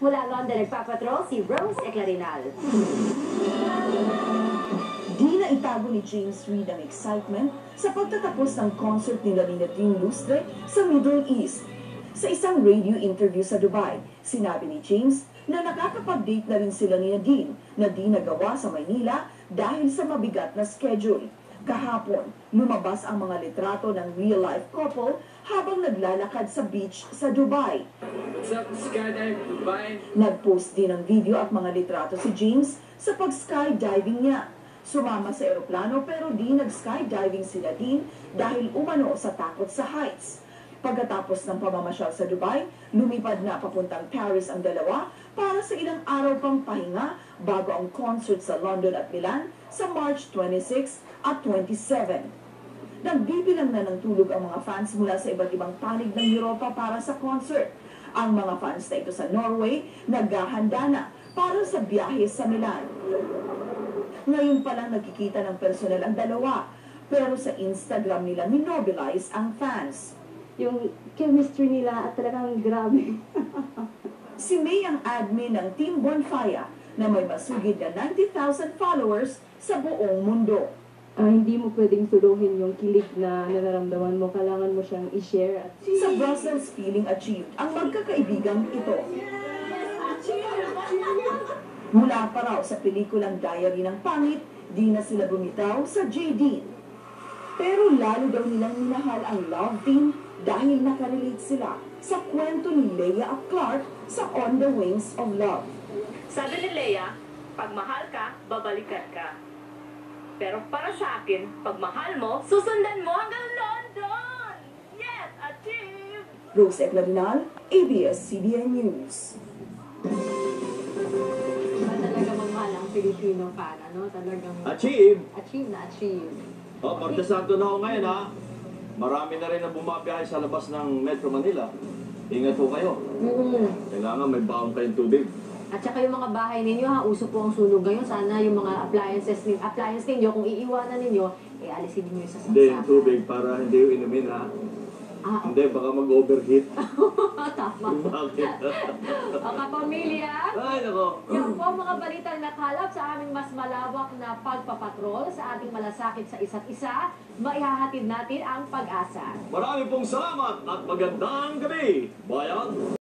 Mula London, nagpapatrol si Rose Eclarinal. Di na itago ni James Reid ang excitement sa pagtatapos ng concert nila ni Nadine Lustre sa Middle East. Sa isang radio interview sa Dubai, sinabi ni James na nakakapag-date na rin sila ni Nadine na di nagawa sa Maynila dahil sa mabigat na schedule. Kahapon, lumabas ang mga litrato ng real-life couple habang naglalakad sa beach sa Dubai. What's up, Skydive Dubai? Nag-post din ng video at mga litrato si James sa pag-skydiving niya. Sumama sa eroplano pero di nag-skydiving si Nadine dahil umano sa takot sa heights. Pagkatapos ng pamamasyal sa Dubai, lumipad na papuntang Paris ang dalawa para sa ilang araw pang pahinga bago ang concert sa London at Milan sa March 26 at 27. Nagbibilang na ng tulog ang mga fans mula sa iba't ibang panig ng Europa para sa concert. Ang mga fans na ito sa Norway naghahanda na para sa biyahe sa Milan. Ngayon pa lang nagkikita ng personal ang dalawa, pero sa Instagram nila minobilize ang fans. Yung chemistry nila at talagang grabe. Si May ang admin ng Team Bonfire na may masugid na 90,000 followers sa buong mundo. Hindi mo pwedeng suluhin yung kilig na nararamdaman mo. Kailangan mo siyang i-share. Sa Brussels feeling achieved ang magkakaibigang ito. Mula pa raw sa pelikulang Diary ng Pangit, di na sila bumitaw sa JD. Pero lalo daw nilang minahal ang love team dahil nakarelate sila sa kwento ni Leia at Clark sa On the Wings of Love. Sabi ni Leia, pag mahal ka, babalikan ka. Pero para sa akin, pag mahal mo, susundan mo hanggang London! Yes! Achieve! Rose Eclarinal, ABS-CBN News. Iba talaga magmahal ang Filipino fan, ano? Talagang Achieve! achieve na achieve. Oh, Martes Santo na ako ngayon, ha? Marami na rin na bumabiyahe sa labas ng Metro Manila. Ingat po kayo. Kailangan may baong kayong tubig. At saka yung mga bahay ninyo, ha, uso po ang sunog ngayon. Sana yung mga appliance ninyo, kung iiwanan ninyo, alisin ninyo sa Hindi, yung saksakan. tubig para hindi yung inumin, ha? Hindi, baka mag-overheat. Tama. Bakit? O kapamilya, Ay, nako. yan po ang mga balitang nakalap sa aming mas malawak na pagpapatrol sa ating malasakit sa isa't isa. Maihahatid natin ang pag-asa. Marami pong salamat at magandang gabi, bayan!